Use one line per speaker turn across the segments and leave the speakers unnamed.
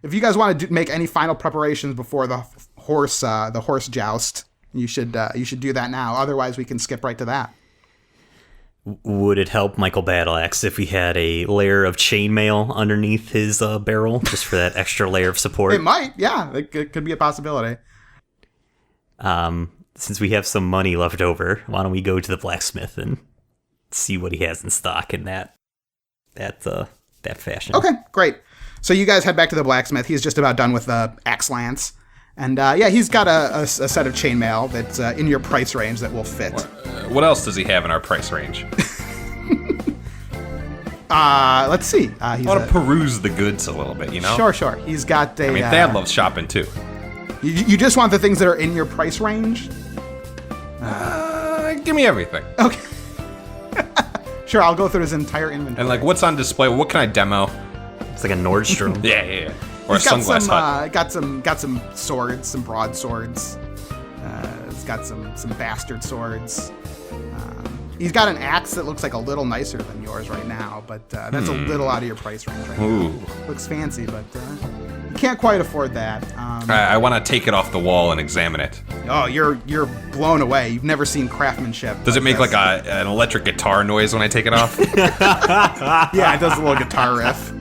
if you guys want to make any final preparations before the horse joust, you should do that now. Otherwise, we can skip right to that.
Would it help Michael Battleaxe if we had a layer of chainmail underneath his barrel, just for that extra layer of support?
It might, yeah. It could be a possibility.
Since we have some money left over, why don't we go to the blacksmith and see what he has in stock in that fashion?
Okay, great. So you guys head back to the blacksmith. He's just about done with the axe lance. And he's got a set of chainmail that's in your price range that will fit.
What else does he have in our price range?
Let's see.
I want to peruse the goods a little bit, you know?
Sure. He's got a...
Thad loves shopping, too.
You just want the things that are in your price range?
Give me everything.
Okay. Sure, I'll go through his entire inventory.
And, what's on display? What can I demo?
It's like a Nordstrom.
Yeah. Or he's a sunglass hut.
Got some swords, some broadswords. He's got some bastard swords. He's got an axe that looks like a little nicer than yours right now, but that's a little out of your price range right now. Looks fancy, but you can't quite afford that.
I want to take it off the wall and examine it.
Oh, you're blown away. You've never seen craftsmanship.
Does it make like an electric guitar noise when I take it off?
Yeah, it does a little guitar riff.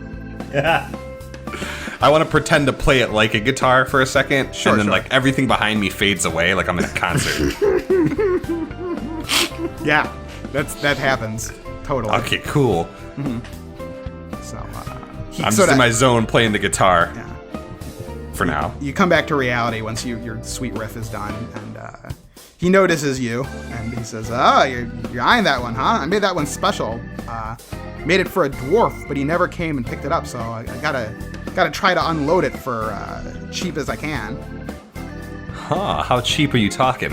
Yeah.
I want to pretend to play it like a guitar for a second,
sure,
and then everything behind me fades away like I'm in a concert.
Yeah, that happens. Totally.
Okay, cool.
Mm-hmm. So
I'm just in my zone playing the guitar.
Yeah.
For now.
You come back to reality once your sweet riff is done, and he notices you, and he says, "Oh, you're eyeing that one, huh? I made that one special. Made it for a dwarf, but he never came and picked it up, so I gotta try to unload it for cheap as I can."
Huh? How cheap are you talking?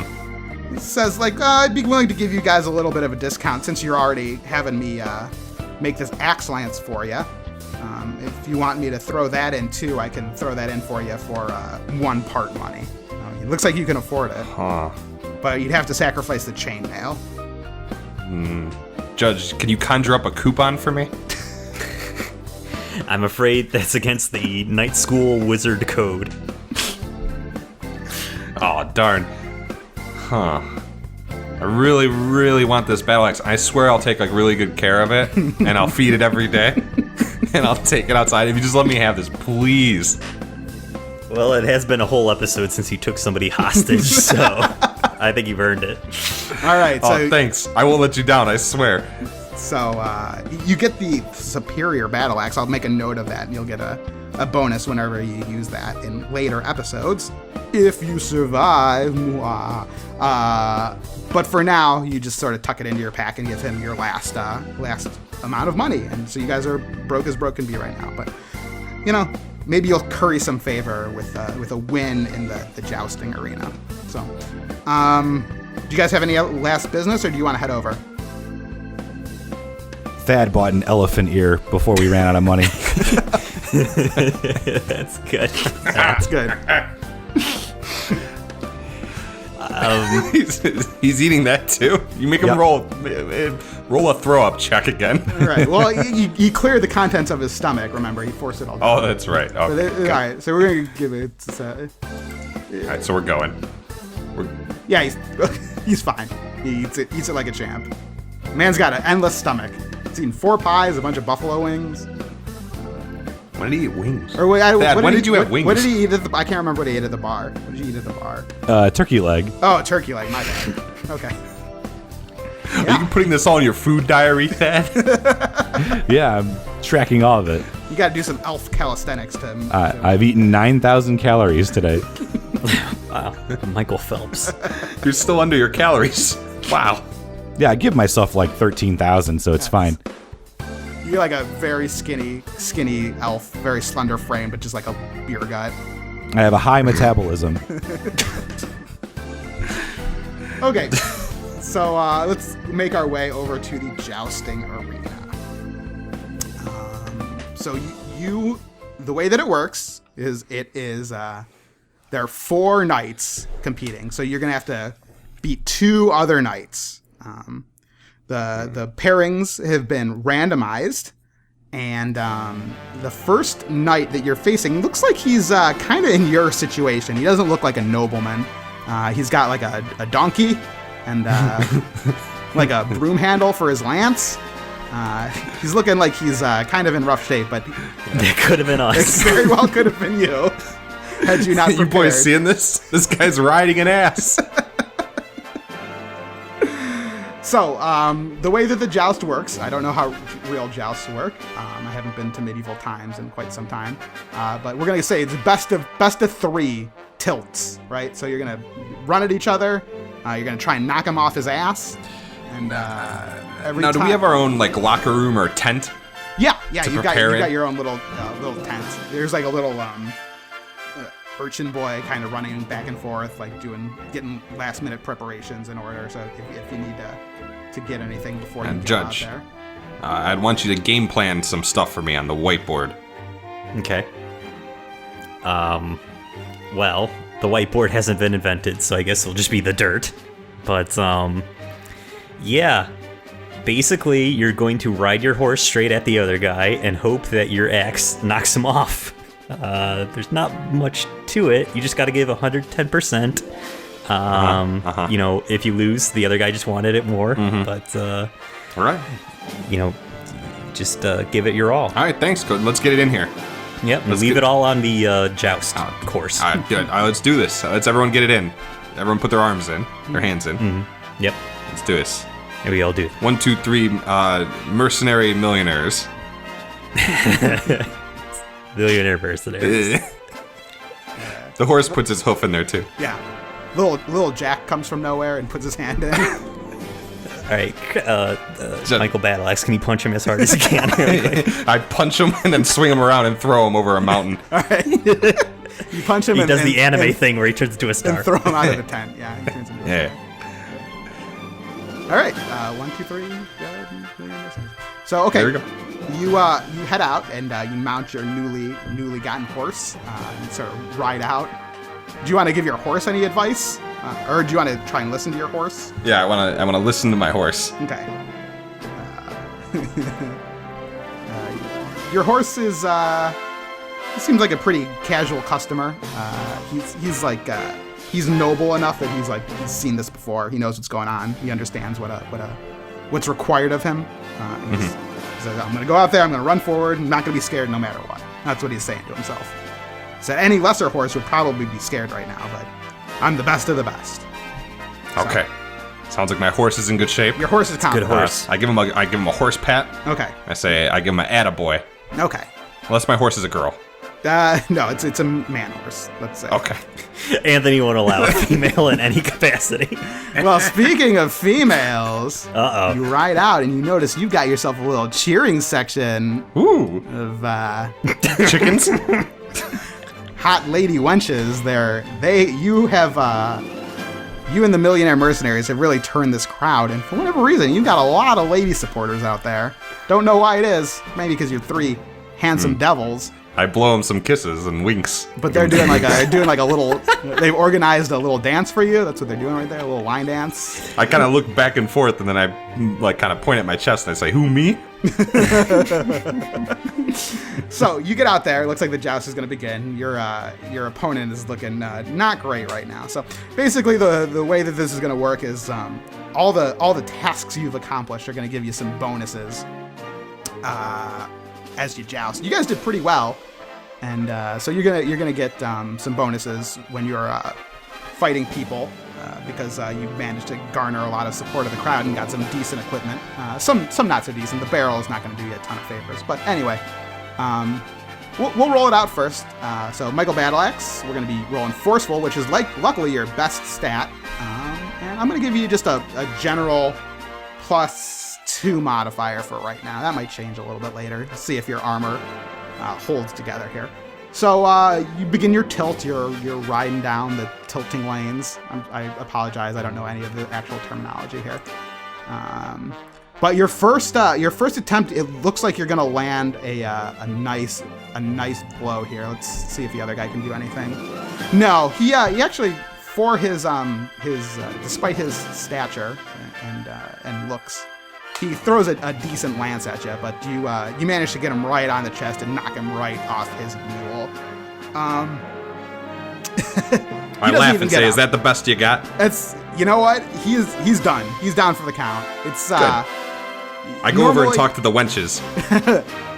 He says, I'd be willing to give you guys a little bit of a discount since you're already having me make this axe lance for you. If you want me to throw that in too, I can throw that in for you for 1 part money. It looks like you can afford it.
Huh.
But you'd have to sacrifice the chainmail.
Judge, can you conjure up a coupon for me?
I'm afraid that's against the night school wizard code.
Oh, darn. Huh. I really, really want this battle axe. I swear I'll take really good care of it, and I'll feed it every day, and I'll take it outside. If you just let me have this, please.
Well, it has been a whole episode since you took somebody hostage, so I think you've earned it.
All right. So,
thanks. I won't let you down, I swear.
So you get the superior battle axe. I'll make a note of that, and you'll get a bonus whenever you use that in later episodes, if you survive. But for now, you just sort of tuck it into your pack and give him your last amount of money. And so you guys are broke as broke can be right now. But maybe you'll curry some favor with a win in the jousting arena. So, do you guys have any last business, or do you want to head over?
Thad bought an elephant ear before we ran out of money.
That's good.
That's good.
He's eating that too. You make him roll a throw-up check again.
Right. Well, he cleared the contents of his stomach. Remember, he forced it all down.
Oh, that's right. Okay.
All right. So we're gonna give it.
All right. So we're going.
Yeah, he's fine. He eats it like a champ. Man's got an endless stomach. He's eaten 4 pies, a bunch of buffalo wings.
When did he eat wings?
Or
when did you have wings?
What did he eat at the? I can't remember what he ate at the bar. What did you eat at the bar?
Turkey leg.
Oh, turkey leg. My bad. Okay.
Yeah. Are you putting this all in your food diary, Thad?
Yeah, I'm tracking all of it.
You got to do some elf calisthenics to.
I've eaten 9,000 calories today.
Wow, Michael Phelps.
You're still under your calories. Wow.
Yeah, I give myself 13,000, so it's fine.
You're like a very skinny elf, very slender frame, but just like a beer gut.
I have a high metabolism.
Okay, so let's make our way over to the jousting arena. So the way that it works is there are 4 knights competing, so you're gonna have to beat 2 other knights. The pairings have been randomized, And the first knight that you're facing looks like he's kind of in your situation. He doesn't look like a nobleman. He's got like a donkey and like a broom handle for his lance. He's looking like he's kind of in rough shape, but
It could have been us.
it very well could have been you had you not prepared.
You boys seeing this? This guy's riding an ass.
So, the way that the joust works, I don't know how real jousts work. I haven't been to medieval times in quite some time. But we're going to say it's best of 3 tilts, right? So you're going to run at each other. You're going to try and knock him off his ass. And every
Now,
time...
do we have our own like locker room or tent?
Yeah,
to
you
prepare
got
in?
your own little tent. There's like a little urchin boy kind of running back and forth, like getting last minute preparations in order. So if you need to get anything before you
And
get
Judge,
out there.
I'd want you to game plan some stuff for me on the whiteboard.
Okay. Well, the whiteboard hasn't been invented, so I guess it'll just be the dirt. But, yeah. Basically, you're going to ride your horse straight at the other guy and hope that your axe knocks him off. There's not much to it. You just got to give 110%. You know, if you lose, the other guy just wanted it more. But,
All right.
you know, just give it your all.
All right, thanks, Code. Let's get it in here.
Yep, and
Let's
leave
get-
it all on the joust course.
All right, good. Let's do this. Let's everyone get it in. Everyone put their arms in, their hands in.
Yep,
Let's do this.
and we all do.
1, 2, 3, mercenary millionaires.
Millionaire mercenaries.
The horse puts his hoof in there too.
Yeah. Little Jack comes from nowhere and puts his hand in.
All right, Michael Battleaxe, can you punch him as hard as you can?
I punch him and then swing him around and throw him over a mountain.
All right. You punch him
He
and
does the anime
and,
thing where he turns into a star.
and throw him out of the tent. Yeah. He turns into
Yeah.
All right. 1, 2, 3. So okay.
There we go.
You head out and you mount your newly gotten horse and sort of ride out. Do you want to give your horse any advice, or do you want to try and listen to your horse?
Yeah, I wanna listen to my horse.
Okay. Your horse is he seems like a pretty casual customer. He's noble enough that he's seen this before. He knows what's going on. He understands what's required of him. He says, I'm going to go out there. I'm going to run forward. I'm not going to be scared no matter what. That's what he's saying to himself. So any lesser horse would probably be scared right now, but I'm the best of the best.
Okay. Sounds like my horse is in good shape.
Your horse is confident.
good horse.
I give him a horse pat.
Okay.
I give him an attaboy.
Okay.
Unless my horse is a girl.
No, it's a man horse, let's say.
Okay.
Anthony won't allow a female in any capacity.
Well, speaking of females,
Uh-oh.
you ride out and you notice you got yourself a little cheering section
Ooh.
of
Chickens?
hot lady wenches. You and the Millionaire Mercenaries have really turned this crowd, and for whatever reason, you got a lot of lady supporters out there. Don't know why it is. Maybe because you're 3 handsome devils.
I blow him some kisses and winks.
But they're doing like a little. They've organized a little dance for you. That's what they're doing right there, a little line dance.
I kind of look back and forth, and then I kind of point at my chest and I say, "Who, me?"
So you get out there. It looks like the joust is going to begin. Your opponent is looking not great right now. So basically, the way that this is going to work is all the tasks you've accomplished are going to give you some bonuses as you joust. You guys did pretty well, and so you're gonna get some bonuses when you're fighting people because you managed to garner a lot of support of the crowd and got some decent equipment. Some not so decent. The barrel is not going to do you a ton of favors, but anyway, we'll roll it out first. So Michael Battleaxe, we're going to be rolling forceful, which is luckily your best stat, and I'm going to give you just a general +2 modifier for right now. That might change a little bit later. See if your armor holds together here. So you begin your tilt. You're riding down the tilting lanes. I apologize. I don't know any of the actual terminology here. But your first attempt, it looks like you're gonna land a nice blow here. Let's see if the other guy can do anything. No, he actually, for his despite his stature and looks, he throws a decent lance at you, but you manage to get him right on the chest and knock him right off his mule.
I laugh and say, "Is that the best you got?"
It's, you know what? He's done. He's down for the count. It's
I go over and talk to the wenches.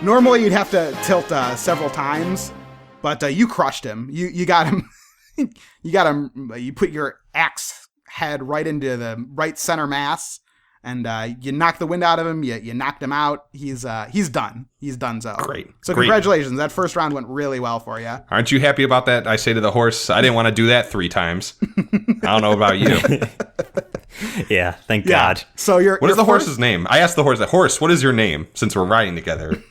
Normally you'd have to tilt several times, but you crushed him. You got him. You got him. You put your axe head right into the right center mass, and you knocked the wind out of him. You knocked him out. He's done. He's done. So
Great.
So
Great.
Congratulations. That first round went really well for you.
Aren't you happy about that? I say to the horse, I didn't want to do that 3 times. I don't know about you.
Yeah, thank God.
So
what is the horse's name? I asked the horse, what is your name? Since we're riding together.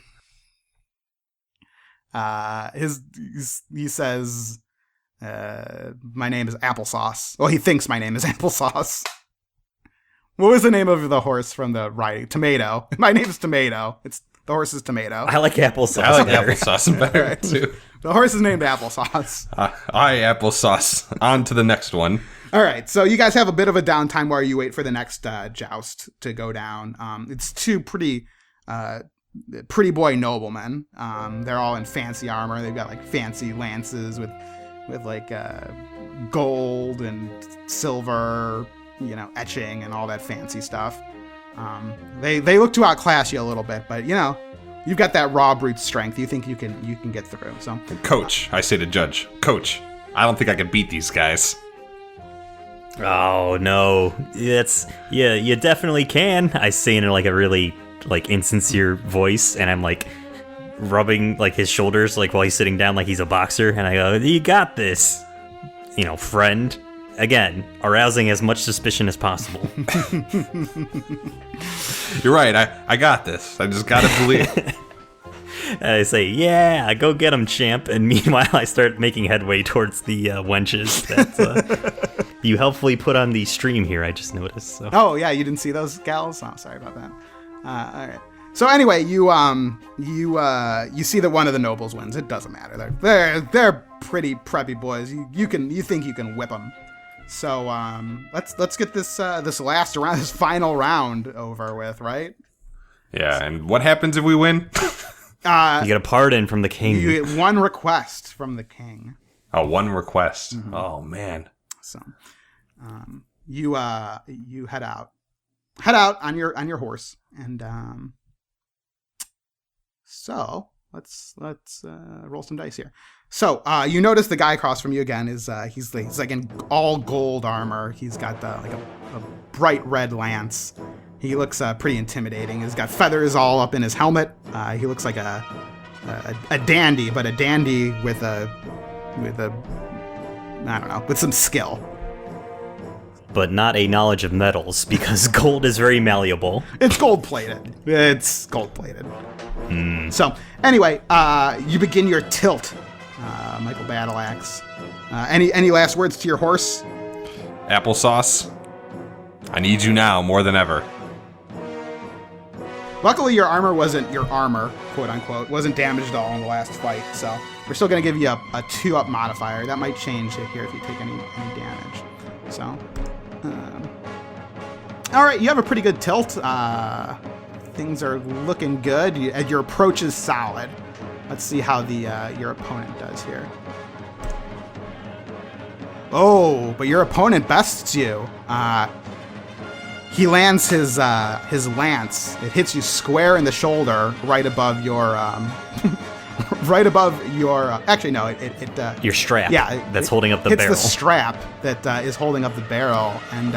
He says, my name is Applesauce. Well, he thinks my name is Applesauce. What was the name of the horse from the riding? Tomato. My name is Tomato. The horse is Tomato.
I like applesauce.
I like
better.
applesauce better, too.
The horse is named Applesauce.
Applesauce. On to the next one.
All right, so you guys have a bit of a downtime while you wait for the next joust to go down. It's 2 pretty boy noblemen. They're all in fancy armor. They've got like fancy lances with like gold and silver, etching and all that fancy stuff. They look to outclass you a little bit, but you've got that raw brute strength. You think you can get through. So,
Coach, I say to Judge, Coach, I don't think I can beat these guys.
Oh no, you definitely can. I say in like a really like insincere voice, and I'm like rubbing like his shoulders like while he's sitting down like he's a boxer, and I go, "You got this, friend." Again, arousing as much suspicion as possible.
You're right. I got this. I just gotta believe.
I say, "Yeah, go get him, champ." And meanwhile, I start making headway towards the wenches that you helpfully put on the stream here. I just noticed. So.
Oh yeah, you didn't see those gals? Oh, sorry about that. All right. So anyway, you see that one of the nobles wins. It doesn't matter. They're pretty preppy boys. You think you can whip them. So let's get this last round, this final round over with, right?
Yeah. And what happens if we win?
You get a pardon from the king.
You get 1 request from the king.
Oh, 1 request.
Mm-hmm.
Oh man.
So, you head out on your horse, and so let's roll some dice here. So you notice the guy across from you again is he's like in all gold armor. He's got like a bright red lance. He looks pretty intimidating. He's got feathers all up in his helmet. He looks like a dandy, but a dandy with some skill.
But not a knowledge of metals, because gold is very malleable.
It's gold-plated. So, anyway, you begin your tilt, Michael Battleaxe. Any last words to your horse?
Applesauce, I need you now more than ever.
Luckily, your armor, quote-unquote, wasn't damaged at all in the last fight, so we're still going to give you a 2-up modifier. That might change here if you take any damage. So, all right, you have a pretty good tilt. Things are looking good. Your approach is solid. Let's see how your opponent does here. Oh, but your opponent bests you. He lands his lance. It hits you square in the shoulder, right above your actually no, it
Your strap.
Yeah,
that's holding up the
hits
barrel.
the strap that is holding up the barrel, and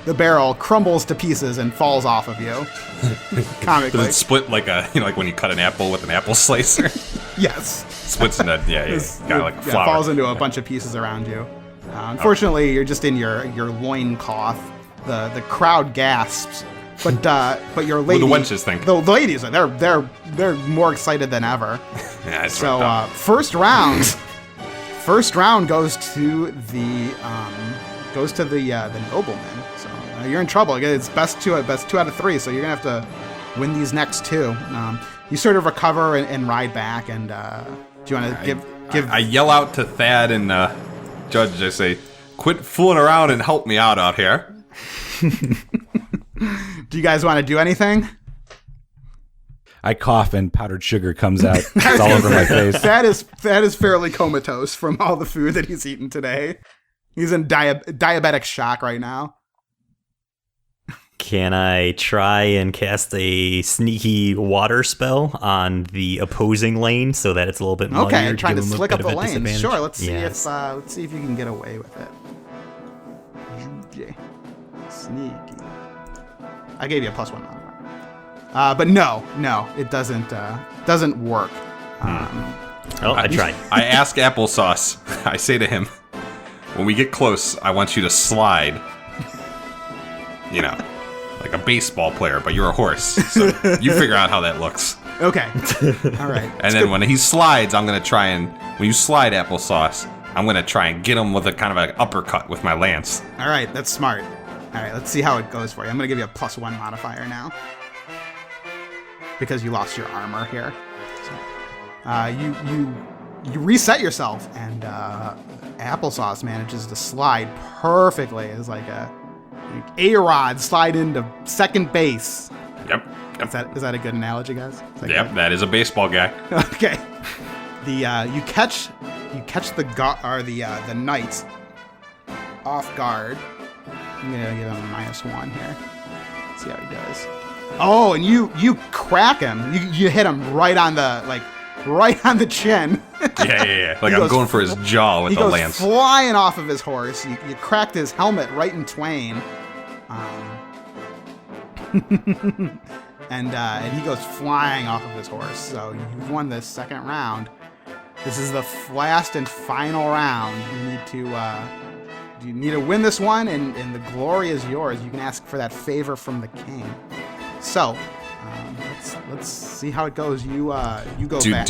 the barrel crumbles to pieces and falls off of you. Comically.
Does it split like like when you cut an apple with an apple slicer?
Yes.
Splits into flour.
Falls into a bunch of pieces around you. Unfortunately, you're just in your loincloth. The crowd gasps, but your lady.
What do the wenches think?
The ladies they're more excited than ever.
Yeah, it's
so first round goes to the nobleman. So you're in trouble. It's best two out of 3. So you're gonna have to win these next 2. You sort of recover and ride back. And do you want to give?
I yell out to Thad and Judge. I say, "Quit fooling around and help me out here."
Do you guys want to do anything?
I cough and powdered sugar comes out. It's all over my face.
That is fairly comatose from all the food that he's eaten today. He's in diabetic shock right now.
Can I try and cast a sneaky water spell on the opposing lane so that it's a little bit muddier?
Okay, trying to
give him a
slick up
bit
the
of a
lane.
disadvantage?
Sure, let's see
Yes.
if you can get away with it. Sneaky. I gave you a +1 modifier. But no, it doesn't work.
I tried.
I ask Applesauce. I say to him, when we get close, I want you to slide. You know, like a baseball player, but you're a horse. So you figure out how that looks.
Okay. All right.
And then when he slides, I'm going to try and... When you slide Applesauce, I'm going to try and get him with a kind of an uppercut with my lance.
All right, that's smart. All right, let's see how it goes for you. I'm going to give you a +1 modifier now. Because you lost your armor here. So, you reset yourself, and Applesauce manages to slide perfectly. It's like A-Rod slide into second base.
Yep.
Is that a good analogy, guys?
Yep, that is a baseball guy.
Okay. You catch the knight off guard. I'm gonna give him a -1 here. See how he does. Oh, and you crack him. You hit him right on the chin.
Yeah. Like I'm going for his jaw with the lance.
He goes flying off of his horse. You cracked his helmet right in twain. And he goes flying off of his horse. So you've won this second round. This is the last and final round. You need to win this one, and the glory is yours. You can ask for that favor from the king. So, let's see how it goes. You go back.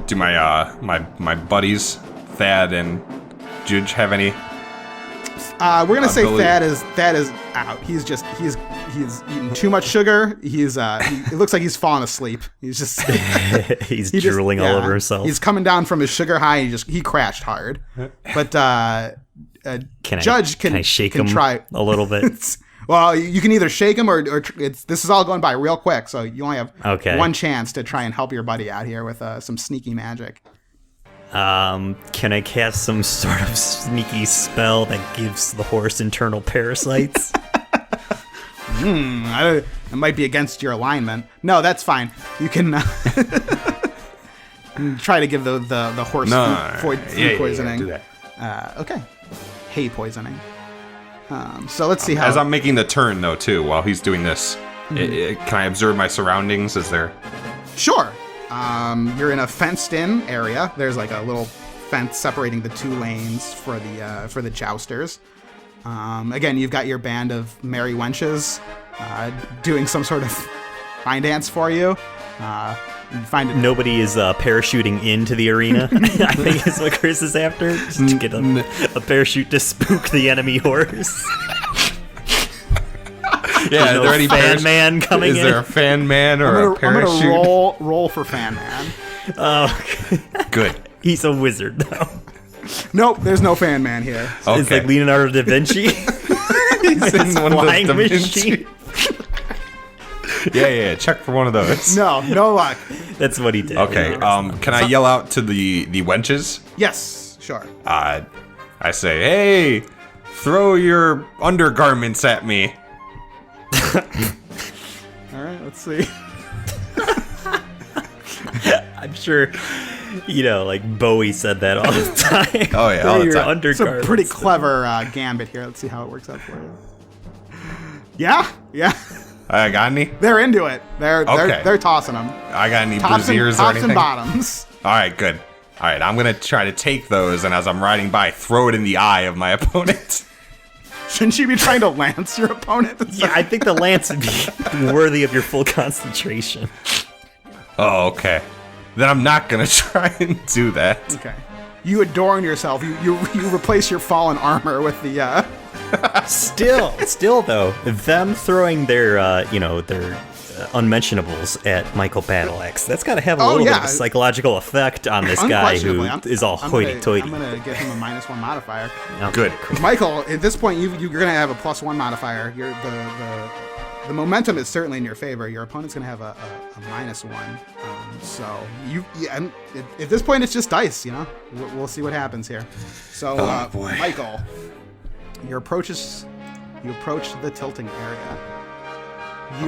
Do my buddies Thad and Judge have any?
We're gonna say
ability?
Thad is out. He's eaten too much sugar. It looks like he's fallen asleep. He's just
he's drooling all over himself.
He's coming down from his sugar high. He crashed hard. But Judge
can I shake him
try
a little bit?
Well, you can either shake him or this is all going by real quick. So you only have one chance to try and help your buddy out here with some sneaky magic.
Can I cast some sort of sneaky spell that gives the horse internal parasites?
It might be against your alignment. No, that's fine. You can try to give the horse food poisoning.
Do that.
Okay. Hay poisoning. So let's see how...
As I'm making the turn, though, too, while he's doing this, can I observe my surroundings? Is there...
Sure. You're in a fenced-in area. There's like a little fence separating the two lanes for the jousters. Again, you've got your band of merry wenches doing some sort of fine dance for you. You find it.
Nobody is parachuting into the arena. I think is what Chris is after. Just to get a parachute to spook the enemy horse.
Yeah,
no
are there any
fan man coming in?
Is there a fan man or a parachute?
I'm gonna roll for fan man.
Oh,
good.
He's a wizard though.
Nope, there's no fan man here.
Okay.
It's like Leonardo da Vinci.
He's in one of those
flying
Da Vinci.
machine.
Yeah. Check for one of those.
No luck.
That's what he did.
Okay. Can I yell out to the wenches?
Yes, sure.
I say, hey, throw your undergarments at me.
All right, let's see.
I'm sure, like Bowie said that all the time.
Oh, yeah, all the
Your
time.
It's a
undergarments.
pretty clever gambit here. Let's see how it works out for you. Yeah.
I got any?
They're into it. They're tossing them.
I got any
Tops
braziers or
and
anything?
bottoms.
All right, good. All right, I'm going to try to take those, and as I'm riding by, throw it in the eye of my opponent.
Shouldn't you be trying to lance your opponent?
Yeah, I think the lance would be worthy of your full concentration.
Oh, okay. Then I'm not going to try and do that.
Okay. You adorn yourself. You replace your fallen armor with the.
Still though, them throwing their unmentionables at Michael Battleaxe, that's got to have a little bit of a psychological effect on this guy who is all hoity-toity.
I'm gonna give him a -1 modifier.
Okay.
Good.
Michael, at this point, you're gonna have a +1 modifier. You're the the momentum is certainly in your favor. Your opponent's going to have a -1. So and at this point, it's just dice, We'll see what happens here. So,
boy.
Michael, you approach the tilting area.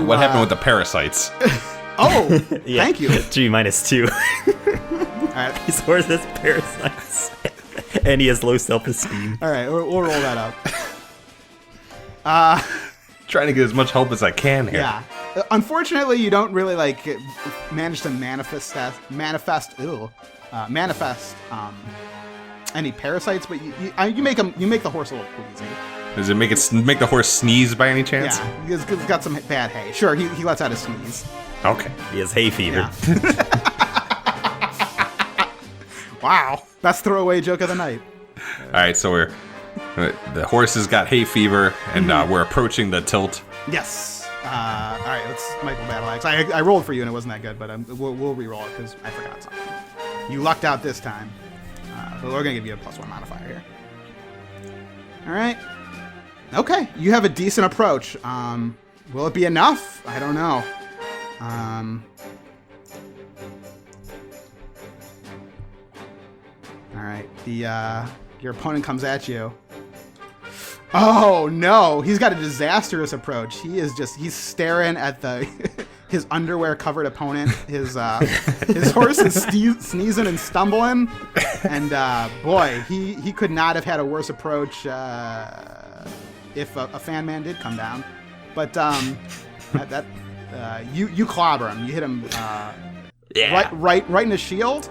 What happened with the parasites?
Oh,
Yeah.
thank you.
G -2.
All right.
His horse has parasites. And he has low self-esteem.
All right, we'll roll that up.
Trying to get as much help as I can here.
Yeah. Unfortunately, you don't really manage to manifest any parasites, but you make the horse a little queasy.
Does it make the horse sneeze by any chance?
Yeah, he's got some bad hay. Sure, he lets out a sneeze.
Okay.
He has hay fever.
Yeah. Wow, best throwaway joke of the night.
All right, so the horse has got hay fever, and we're approaching the tilt.
Yes. All right, let's Michael Battleaxe. I rolled for you and it wasn't that good, but we'll re-roll it because I forgot something. You lucked out this time, but we're gonna give you a +1 modifier here. All right. Okay, you have a decent approach. Will it be enough? I don't know. All right, your opponent comes at you. Oh no, he's got a disastrous approach. He's staring at his underwear covered opponent. His horse is sneezing and stumbling, and boy, he could not have had a worse approach if a fan man did come down. But you clobber him. You hit him right in his shield,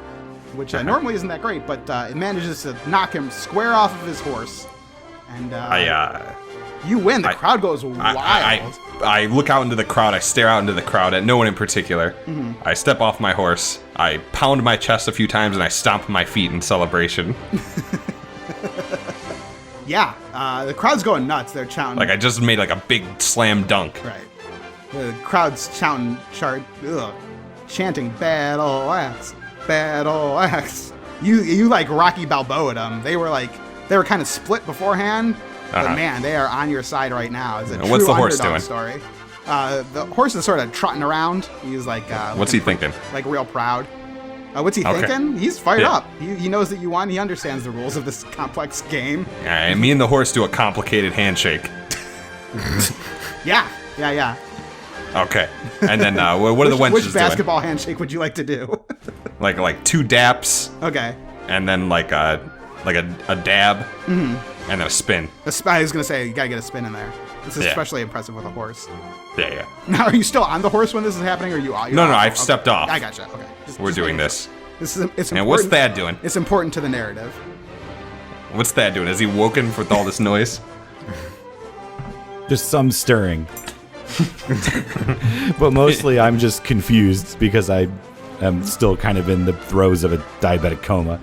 which normally isn't that great, but it manages to knock him square off of his horse. And you win. The crowd goes wild.
I look out into the crowd. I stare out into the crowd at no one in particular.
Mm-hmm.
I step off my horse. I pound my chest a few times, and I stomp my feet in celebration.
Yeah, the crowd's going nuts. They're chanting.
Like I just made a big slam dunk.
Right. The crowd's chanting Battleaxe, Battleaxe. You like Rocky Balboa'd them. They were kind of split beforehand, but man, they are on your side right now. It's a true
What's the horse
underdog
doing?
Story. The horse is sort of trotting around. He's
What's he thinking?
Real proud. What's he thinking? He's fired up. He knows that you won. He understands the rules of this complex game.
All right, me and the horse do a complicated handshake.
Yeah.
Okay, and then what are the wenches
Which
doing?
basketball handshake would you like to do?
Like 2 daps,
Okay.
and then a dab, and then a spin.
I was gonna say you gotta get a spin in there. This is
Yeah.
especially impressive with a horse.
Yeah.
Now, are you still on the horse when this is happening, or are you?
No,
off?
I've stepped off.
I gotcha. Okay.
We're doing this.
This is it's
And
important.
what's Thad doing?
It's important to the narrative.
What's Thad doing? Is he woken with all this noise?
Just some stirring. But mostly I'm just confused because I am still kind of in the throes of a diabetic coma.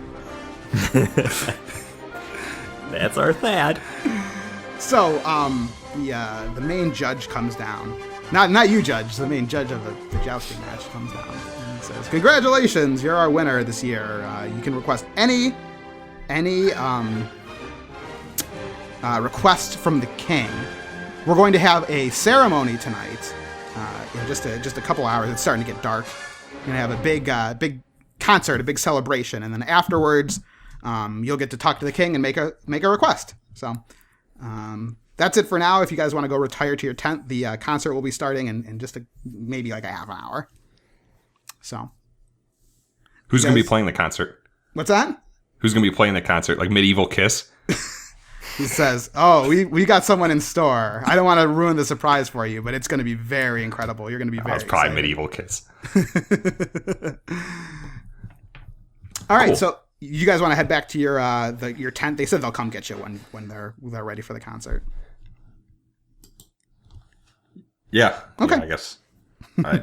That's our Thad.
So, the main judge comes down. Not you, Judge. The main judge of the jousting match comes down and says, "Congratulations, you're our winner this year. You can request any request from the king. We're going to have a ceremony tonight. In just a couple hours. It's starting to get dark. We're gonna have a big concert, a big celebration, and then afterwards, you'll get to talk to the king and make a request. So." That's it for now. If you guys want to go retire to your tent, the concert will be starting in just maybe a half an hour. So,
Who's going to be playing the concert?
What's that?
Who's going to be playing the concert? Like Medieval Kiss?
He says, "Oh, we got someone in store. I don't want to ruin the surprise for you, but it's going to be very incredible. You're going to be very
That's probably
excited."
Medieval Kiss.
All right,
Cool.
so you guys want to head back to your tent? They said they'll come get you when they're ready for the concert.
Yeah.
Okay.
Yeah, I guess.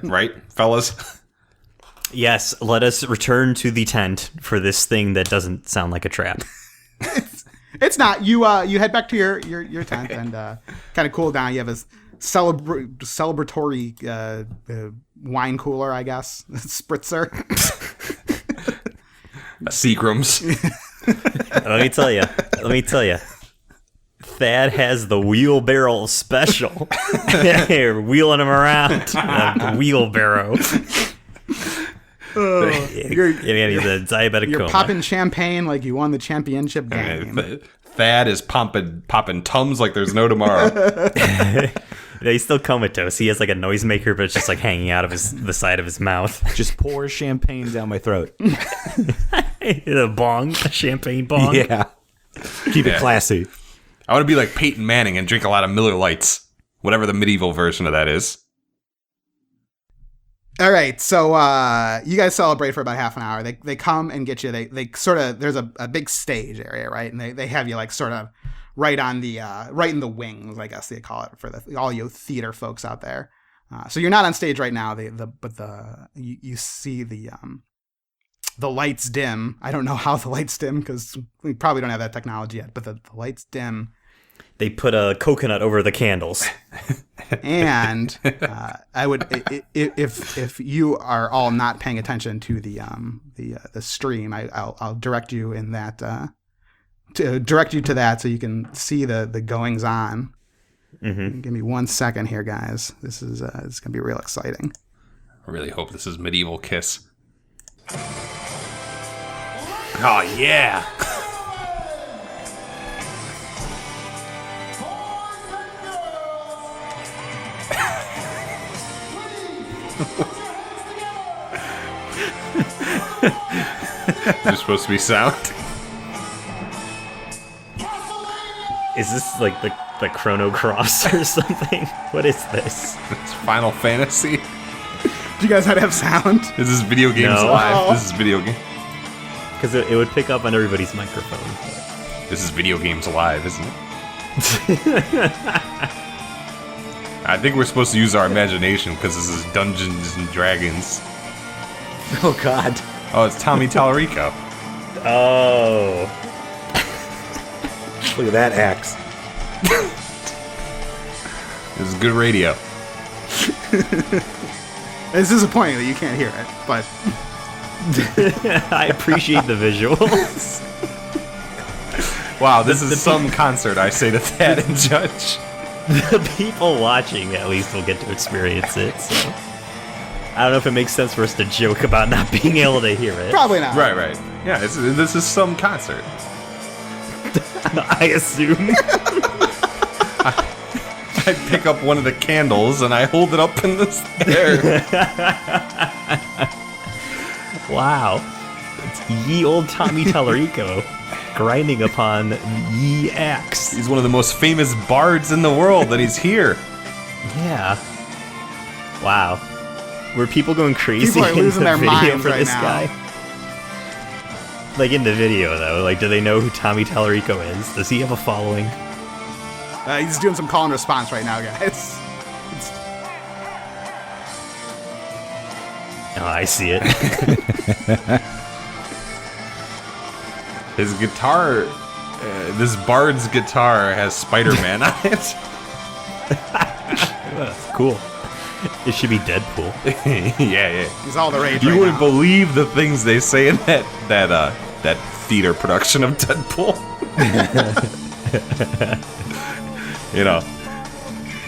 Right, fellas?
Yes, let us return to the tent for this thing that doesn't sound like a trap.
It's not. You head back to your tent and kind of cool down. You have a celebratory wine cooler, I guess, spritzer.
Seagrams.
Let me tell you, Thad has the wheelbarrow special. You're wheeling him around. The wheelbarrow.
You're
He's a diabetic coma.
popping champagne like you won the championship game.
Thad is popping Tums like there's no tomorrow.
Yeah, he's still comatose. He has like a noisemaker, but it's just like hanging out of the side of his mouth.
Just pour champagne down my throat.
A champagne bong.
Yeah. Keep it classy.
I want to be like Peyton Manning and drink a lot of Miller Lights, whatever the medieval version of that is.
All right, so you guys celebrate for about half an hour. They come and get you. They sort of, there's a big stage area, right? And they have you like sort of right on the right in the wings, I guess they call it for all you theater folks out there. So you're not on stage right now. You see the lights dim. I don't know how the lights dim because we probably don't have that technology yet. But the lights dim.
They put a coconut over the candles.
And I would, if you are all not paying attention to the stream, I'll direct you in that to direct you to that so you can see the goings on. Mm-hmm. Give me 1 second here, guys. This is gonna be real exciting.
I really hope this is Medieval Kiss. Oh yeah. There's supposed to be sound.
Is this like the Chrono Cross or something? What is this?
It's Final Fantasy.
Do you guys not have sound?
This is Video Games
No.
Live. This is video game.
Because it would pick up on everybody's microphone.
This is Video Games Live, isn't it? I think we're supposed to use our imagination because this is Dungeons and Dragons.
Oh God.
Oh, it's Tommy Tallarico.
Oh.
Look at that axe.
This is good radio.
It's disappointing that you can't hear it, but
I appreciate the visuals.
Wow, this is some concert, I say to Thad and Judge.
The people watching at least will get to experience it. So I don't know if it makes sense for us to joke about not being able to hear it.
probably not.
Right. Yeah, this is some concert.
I assume.
I pick up one of the candles and I hold it up in the air.
Wow. It's ye old Tommy Tallarico grinding upon ye axe.
He's one of the most famous bards in the world, and he's here.
Yeah. Wow. Were people going crazy
People are
in
losing
the
their
video
minds
for
right
this
now.
guy? Like in the video though, like do they know who Tommy Tallarico is? Does he have a following?
He's doing some call and response right now, guys.
Oh, I see it.
His guitar, this bard's guitar has Spider-Man on it.
That's cool. It should be Deadpool.
Yeah.
He's all the rage
You
right
wouldn't
now.
believe the things they say in that theater production of Deadpool. You know,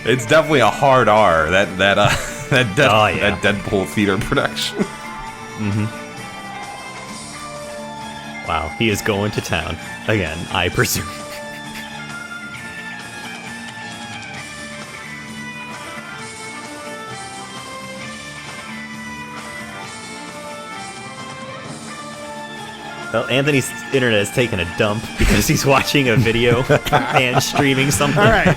it's definitely a hard R. That Deadpool theater production.
Mm-hmm. Wow, he is going to town again, I presume. Well, Anthony's internet is taking a dump because he's watching a video and streaming something.
All right.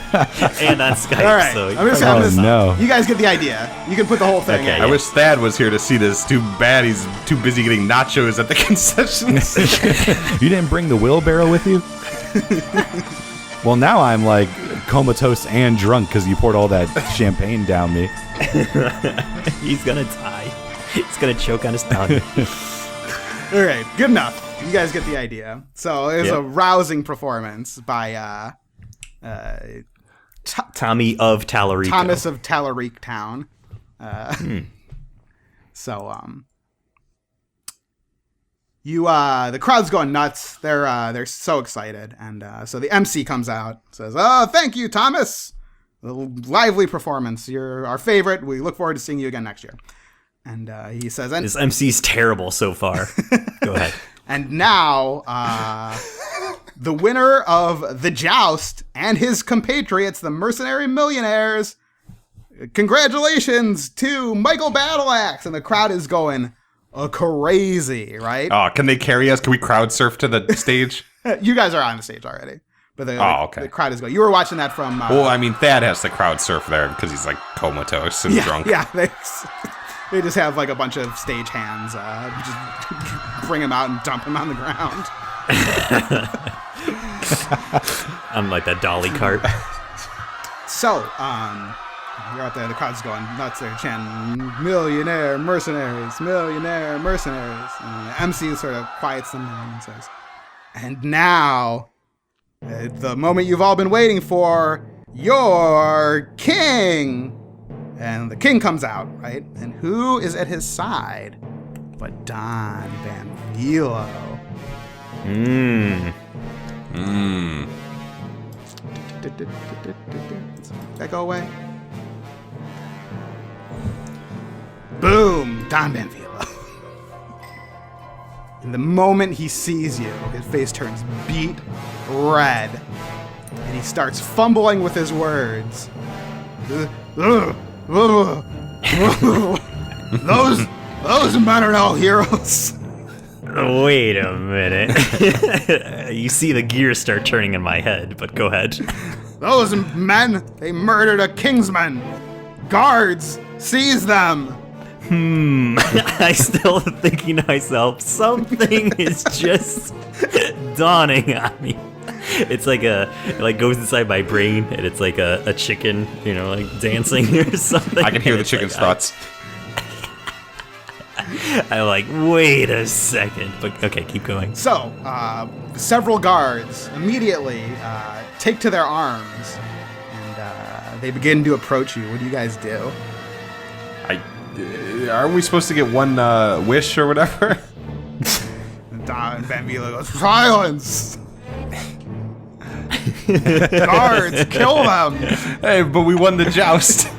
And on Skype.
All right.
So
I'm just,
no.
You guys get the idea. You can put the whole thing
Okay,
in.
I wish Thad was here to see this. Too bad he's too busy getting nachos at the concessions.
You didn't bring the wheelbarrow with you? Well, now I'm like comatose and drunk because you poured all that champagne down me.
he's gonna die. He's gonna choke on his tongue.
All right, good enough. You guys get the idea. So it was a rousing performance by
Tommy of Tallarico.
Thomas of Tallarico Town. So The crowd's going nuts. They're so excited, and so the MC comes out, says, "Oh, thank you, Thomas. A lively performance. You're our favorite. We look forward to seeing you again next year." And he says,
This MC's terrible so far. Go ahead.
And now, the winner of the Joust and his compatriots, the Mercenary Millionaires, congratulations to Michael Battleaxe. And the crowd is going crazy, right?
Oh, can they carry us? Can we crowd surf to the stage?
You guys are on the stage already. But
okay.
The crowd is going. You were watching that from...
well, I mean, Thad has the crowd surf there because he's like comatose and drunk.
Yeah, they just have like a bunch of stage hands. Just bring him out and dump him on the ground.
I'm like that dolly cart.
So, you're out there, the crowd's going nuts. They're chanting, millionaire mercenaries. And the MC sort of quiets them down and says, and now, the moment you've all been waiting for, your king. And the king comes out, right? And who is at his side but Don Van Velo? That go away? Boom! Don Van Velo. And the moment he sees you, his face turns beet red. And he starts fumbling with his words. Those men are no heroes.
Wait a minute. You see the gears start turning in my head, but go ahead.
Those men, they murdered a kingsman. Guards, seize them.
I still thinking to myself, something is just dawning on me. It's like it goes inside my brain, and it's like a chicken, like dancing or something.
I can hear the chicken's thoughts.
I'm like, wait a second. But okay, keep going.
So, several guards immediately take to their arms, and they begin to approach you. What do you guys do?
Aren't we supposed to get one wish or whatever?
Don Van Velo goes, silence! Guards, kill them!
Hey, but we won the joust.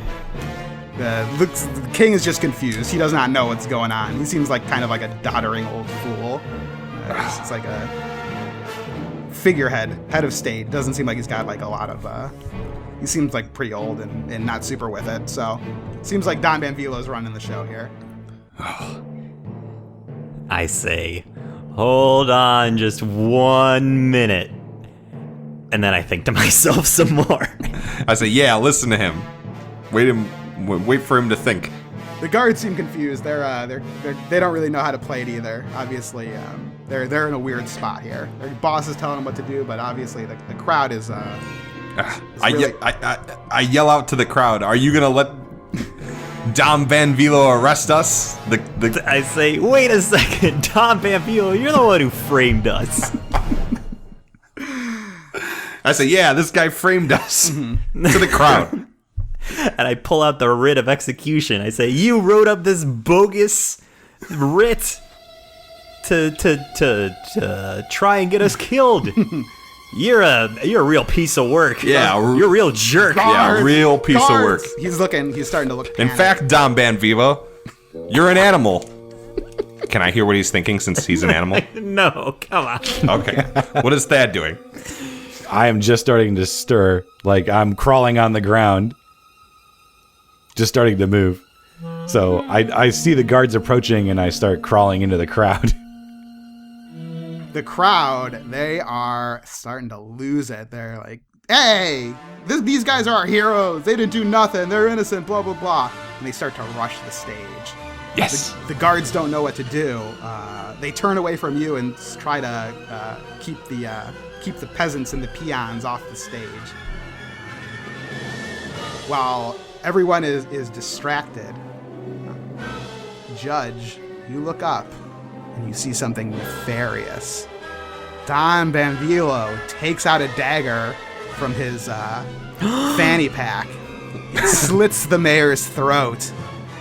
The king is just confused. He does not know what's going on. He seems like kind of like a doddering old fool. It's like a figurehead, head of state. Doesn't seem like he's got like a lot of... he seems like pretty old and not super with it. So, seems like Don Van Velo's running the show here.
I say, hold on just 1 minute. And then I think to myself some more.
I say, yeah, listen to him. Wait for him to think.
The guards seem confused. They don't really know how to play it either. Obviously, they're in a weird spot here. Their boss is telling them what to do, but obviously the crowd is.
I yell out to the crowd. Are you gonna let Dom Van Velo arrest us?
I say, wait a second, Dom Van Velo, you're the one who framed us.
I say, yeah, this guy framed us. To the crowd.
And I pull out the writ of execution. I say, you wrote up this bogus writ to try and get us killed. You're a real piece of work.
Yeah,
you're a real jerk.
Guards,
yeah, real piece of work.
He's starting to look.
In fact, Dom Van Velo, you're an animal. Can I hear what he's thinking since he's an animal?
No, come on.
Okay. What is Thad doing?
I am just starting to stir. Like, I'm crawling on the ground. Just starting to move. So I see the guards approaching, and I start crawling into the crowd.
The crowd, they are starting to lose it. They're like, hey, these guys are our heroes. They didn't do nothing. They're innocent, blah, blah, blah. And they start to rush the stage.
Yes.
The guards don't know what to do. They turn away from you and try to keep the peasants and the peons off the stage. While everyone is distracted, Judge, you look up and you see something nefarious. Don Van Velo takes out a dagger from his fanny pack. It slits the mayor's throat,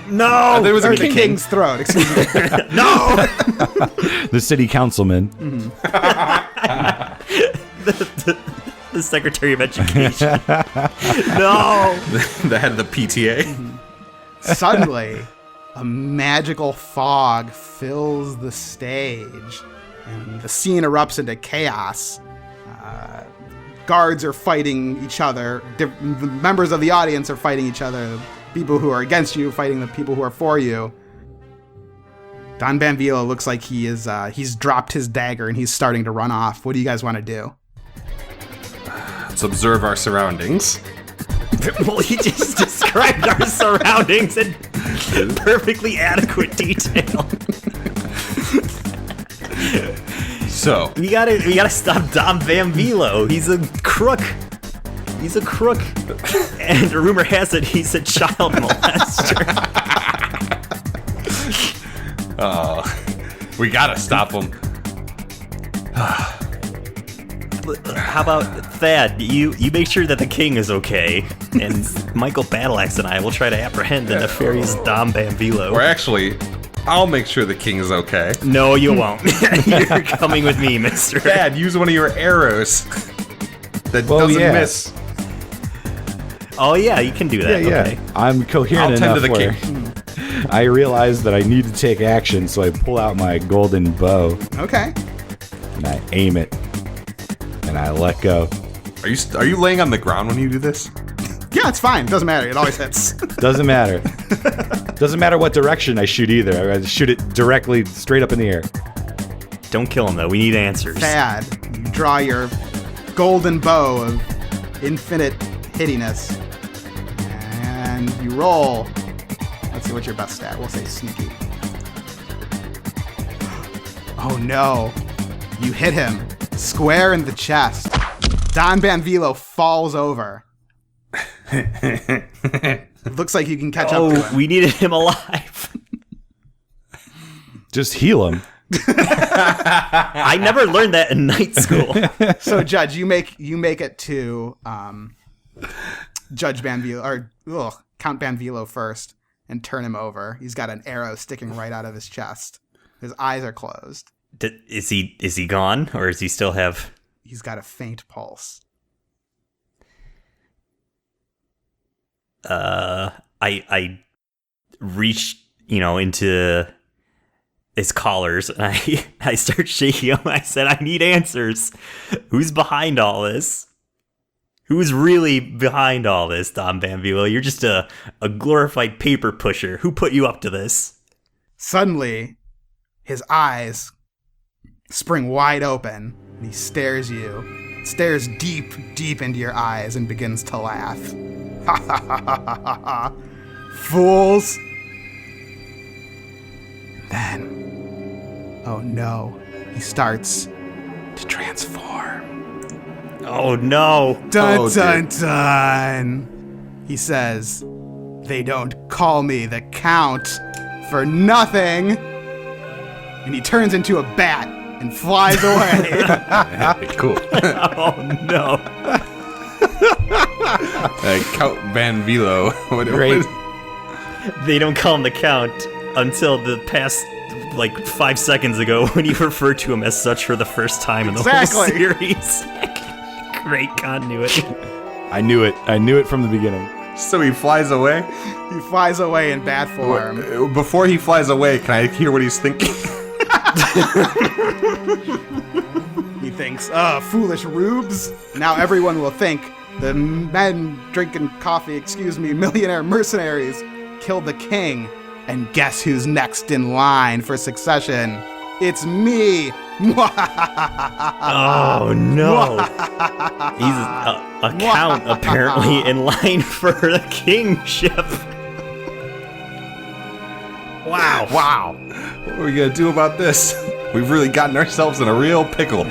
No!
There was
Or
a
the
king.
king's throat, excuse me.
No!
The city councilman.
The Secretary of Education. No!
The head of the PTA.
Suddenly, a magical fog fills the stage, and the scene erupts into chaos. Guards are fighting each other. The members of the audience are fighting each other. People who are against you fighting the people who are for you. Don Banvilo looks like he's dropped his dagger and he's starting to run off. What do you guys want to do?
Let's observe our surroundings.
Well, he just described our surroundings in perfectly adequate detail.
So,
We gotta stop Dom Banvilo. He's a crook. He's a crook. And rumor has it he's a child molester.
we gotta stop him.
How about Thad? You make sure that the king is okay, and Michael Battleaxe and I will try to apprehend the nefarious Dom Banvilo.
Or actually, I'll make sure the king is okay.
No, you won't. You're coming with me, mister.
Dad, use one of your arrows that
Well,
doesn't
yeah.
miss.
Oh, yeah, you can do that.
Yeah.
Okay.
I'm coherent
I'll tend
enough
to the
where
king.
I realize that I need to take action, so I pull out my golden bow
Okay.
and I aim it and I let go.
Are you laying on the ground when you do this?
Yeah, it's fine. Doesn't matter. It always hits.
Doesn't matter. Doesn't matter what direction I shoot either. I shoot it directly straight up in the air.
Don't kill him, though. We need answers.
Thad, you draw your golden bow of infinite hittiness. And you roll. Let's see what's your best stat. We'll say sneaky. Oh no. You hit him square in the chest. Don Banvilo falls over. It looks like you can catch up to
Oh,
him.
we needed him alive.
Just heal him.
I never learned that in night school.
So, Judge, you make it to Judge Banvilo or Count Banvilo first, and turn him over. He's got an arrow sticking right out of his chest. His eyes are closed.
Is he gone, or does he still have?
He's got a faint pulse.
I reached, into his collars, and I start shaking him. I said, I need answers. Who's behind all this? Who's really behind all this, Dom Banvilo? You're just a glorified paper pusher. Who put you up to this?
Suddenly, his eyes spring wide open, and he stares deep, deep into your eyes and begins to laugh. Ha ha ha ha ha ha! Fools! Then, oh no, he starts to transform.
Oh, no.
Dun
Oh,
dun dun! He says, "They don't call me the Count for nothing." And he turns into a bat and flies away.
Cool.
Oh, no.
Count Banvilo.
Great.
They don't call him the Count until the past, 5 seconds ago when you referred to him as such for the first time in the whole
Exactly.
series. Great continuity.
I knew it. I knew it from the beginning.
So he flies away?
He flies away in bat form.
Before he flies away, can I hear what he's thinking?
He thinks, foolish rubes. Now everyone will think the men drinking coffee, millionaire mercenaries killed the king. And guess who's next in line for succession? It's me.
Oh, no. He's a count, apparently, in line for the kingship. Wow.
What are we gonna do about this? We've really gotten ourselves in a real pickle.